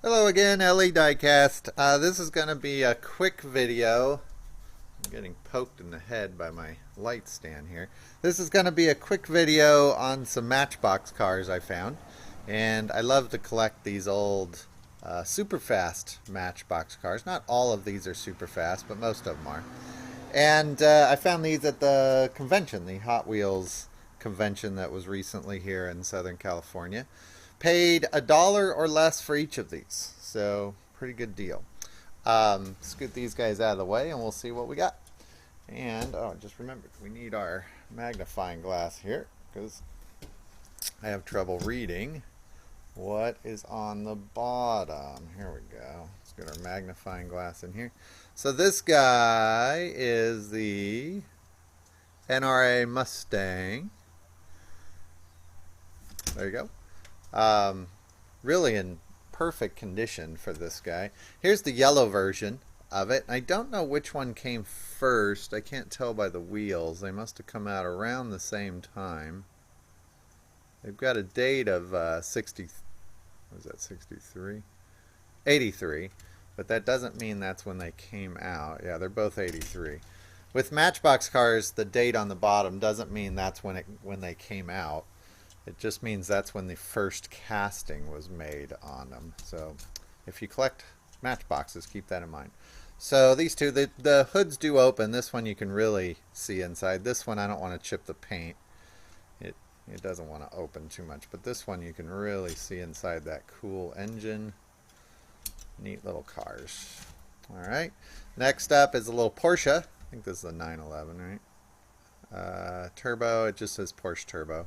Hello again, Ellie Diecast. This is going to be a quick video. I'm getting poked in the head by my light stand here. This is going to be a quick video on some Matchbox cars I found. And I love to collect these old super fast Matchbox cars. Not all of these are super fast, but most of them are. And I found these at the convention, the Hot Wheels convention that was recently here in Southern California. Paid $1 or less for each of these, so pretty good deal. Scoot these guys out of the way and we'll see what we got. And oh, just remembered, we need our magnifying glass here because I have trouble reading what is on the bottom. Here we go. Let's get our magnifying glass in here. So this guy is the NRA Mustang. There you go. Really in perfect condition for this guy. Here's the yellow version of it. I don't know which one came first. I can't tell by the wheels. They must have come out around the same time. They've got a date of 63? 83. But that doesn't mean that's when they came out. Yeah, they're both 83. With Matchbox cars, the date on the bottom doesn't mean that's when they came out. It just means that's when the first casting was made on them. So if you collect Matchboxes, keep that in mind. So these two, the hoods do open. This one you can really see inside. This one I don't want to chip the paint. It doesn't want to open too much. But this one you can really see inside that cool engine. Neat little cars. Alright. Next up is a little Porsche. I think this is a 911, right? Turbo. It just says Porsche Turbo.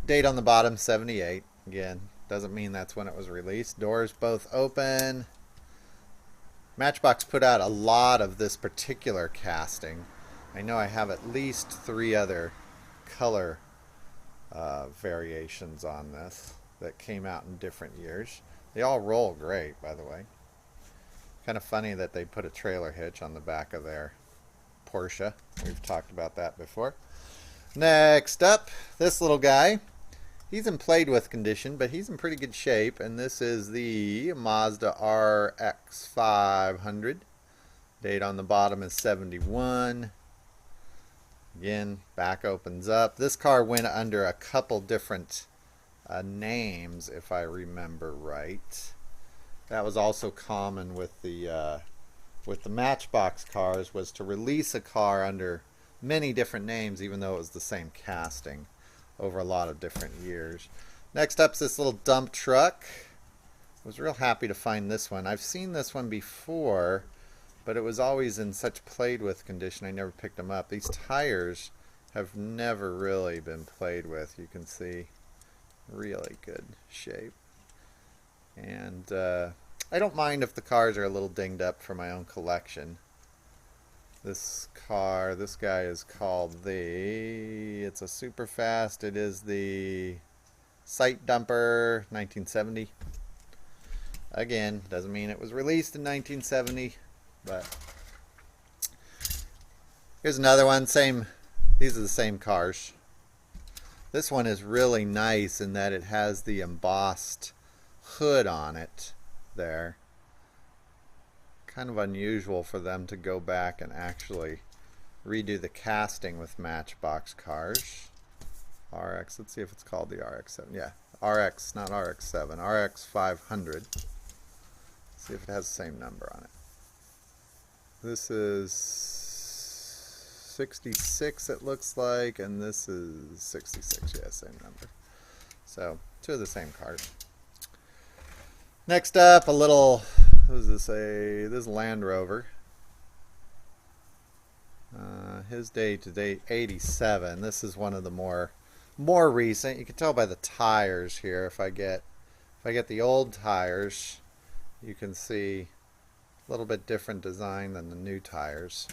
Date on the bottom, 78. Again, doesn't mean that's when it was released. Doors both open. Matchbox put out a lot of this particular casting. I know I have at least 3 other color variations on this that came out in different years. They all roll great, by the way. Kind of funny that they put a trailer hitch on the back of their Porsche. We've talked about that before. Next up, this little guy. He's in played with condition, but he's in pretty good shape. And this is the Mazda RX 500. Date on the bottom is 71. Again, back opens up. This car went under a couple different names, if I remember right. That was also common with the Matchbox cars, was to release a car under many different names, even though it was the same casting over a lot of different years. Next up is this little dump truck. I was real happy to find this one. I've seen this one before, but it was always in such played with condition I never picked them up. These tires have never really been played with. You can see really good shape. And I don't mind if the cars are a little dinged up for my own collection. This guy is called it's a super fast. It is the Sight Dumper 1970. Again, doesn't mean it was released in 1970, but here's another one. These are the same cars. This one is really nice in that it has the embossed hood on it there. Kind of unusual for them to go back and actually redo the casting with Matchbox cars. RX, let's see if it's called the RX-7. Yeah, RX, not RX-7, RX 500. See if it has the same number on it. This is 66, it looks like, and this is 66. Yeah, same number. So, 2 of the same cars. Next up, a little, what does this say? This is Land Rover. His date to date 87. This is one of the more recent. You can tell by the tires here. If I get the old tires, you can see a little bit different design than the new tires.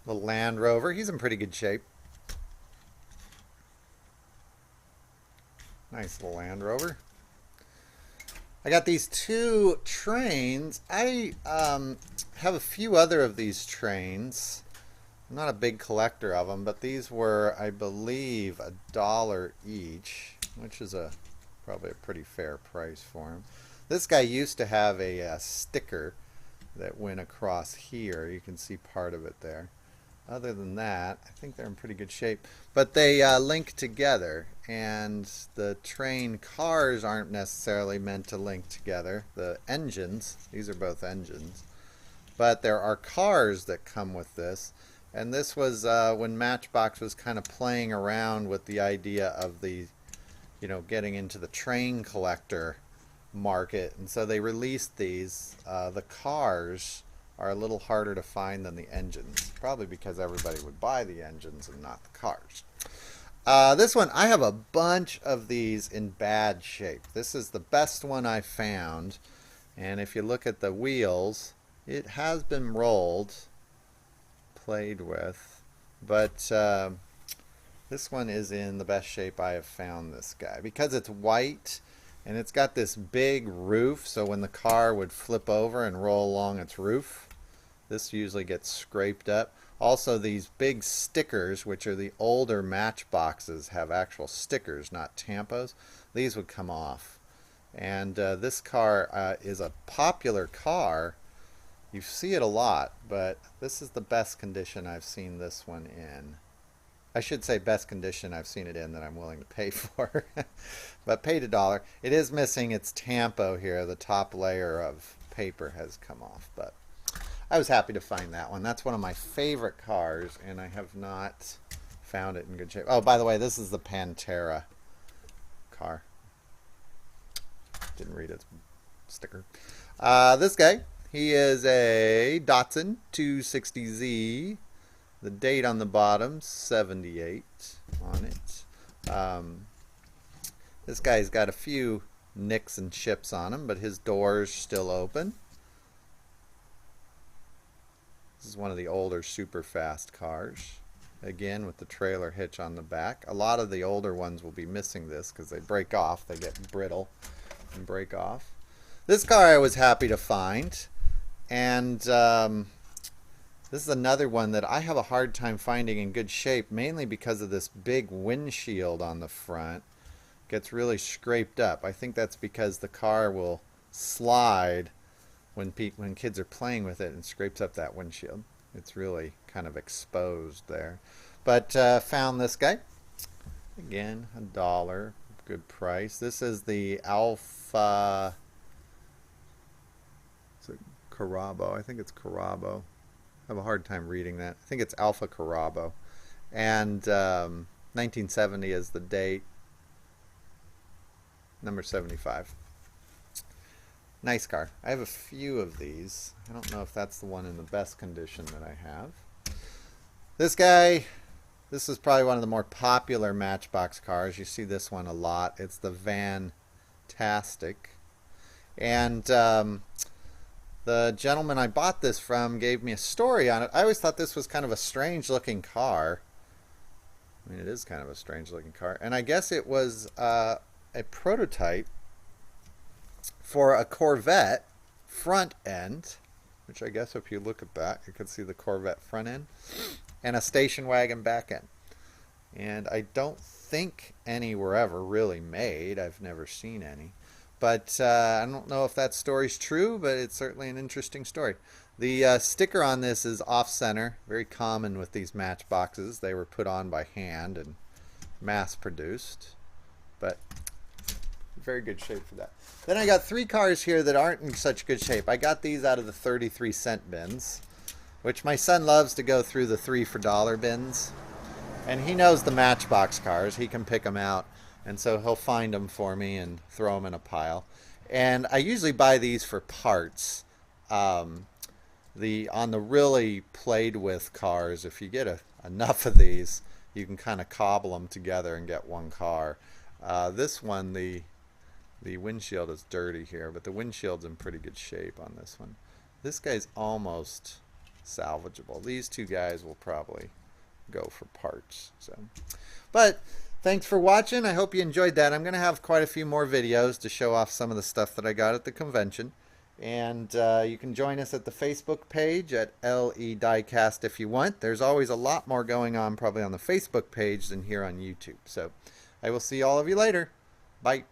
Little Land Rover. He's in pretty good shape. Nice little Land Rover. I got these 2 trains. I have a few other of these trains. I'm not a big collector of them, but these were, I believe, $1 each, which is probably a pretty fair price for them. This guy used to have a sticker that went across here. You can see part of it there. Other than that, I think they're in pretty good shape. But they link together, and the train cars aren't necessarily meant to link together. The engines, these are both engines. But there are cars that come with this. And this was when Matchbox was kind of playing around with the idea of the, getting into the train collector market. And so they released these. The cars are a little harder to find than the engines. Probably because everybody would buy the engines and not the cars. This one, I have a bunch of these in bad shape. This is the best one I found. And if you look at the wheels, it has been rolled, played with, but this one is in the best shape I have found this guy. Because it's white and it's got this big roof, so when the car would flip over and roll along its roof, this usually gets scraped up. Also, these big stickers, which are the older Matchboxes, have actual stickers, not tampos. These would come off. And this car is a popular car. You see it a lot, but this is the best condition I've seen this one in. I should say best condition I've seen it in that I'm willing to pay for. But paid $1. It is missing its tampo here. The top layer of paper has come off, but I was happy to find that one. That's one of my favorite cars, and I have not found it in good shape. Oh, by the way, this is the Pantera car. Didn't read its sticker. This guy, he is a Datsun 260Z. The date on the bottom, 78 on it. This guy's got a few nicks and chips on him, but his door's still open. This is one of the older super fast cars. Again, with the trailer hitch on the back. A lot of the older ones will be missing this because they break off. They get brittle and break off. This car I was happy to find. And this is another one that I have a hard time finding in good shape, mainly because of this big windshield on the front. It gets really scraped up. I think that's because the car will slide when kids are playing with it and scrapes up that windshield. It's really kind of exposed there. But found this guy. Again, $1. Good price. This is the Alpha... Is it Carabo? I think it's Carabo. I have a hard time reading that. I think it's Alpha Carabo. And 1970 is the date. Number 75. Nice car. I have a few of these. I don't know if that's the one in the best condition that I have. This guy, this is probably one of the more popular Matchbox cars. You see this one a lot. It's the Van-tastic. And the gentleman I bought this from gave me a story on it. I always thought this was kind of a strange looking car. I mean, it is kind of a strange looking car. And I guess it was a prototype for a Corvette front end, which I guess if you look at that, you can see the Corvette front end, and a station wagon back end. And I don't think any were ever really made. I've never seen any. But I don't know if that story's true, but it's certainly an interesting story. The sticker on this is off-center, very common with these Matchboxes. They were put on by hand and mass-produced, but very good shape for that. Then I got 3 cars here that aren't in such good shape. I got these out of the 33-cent bins, which my son loves to go through the 3 for $1 bins. And he knows the Matchbox cars. He can pick them out. And so he'll find them for me and throw them in a pile. And I usually buy these for parts. On the really played with cars, if you get enough of these, you can kind of cobble them together and get one car. This one, the windshield is dirty here, but the windshield's in pretty good shape on this one. This guy's almost salvageable. These 2 guys will probably go for parts. But thanks for watching. I hope you enjoyed that. I'm going to have quite a few more videos to show off some of the stuff that I got at the convention. And you can join us at the Facebook page at LE Diecast if you want. There's always a lot more going on probably on the Facebook page than here on YouTube. So I will see all of you later. Bye.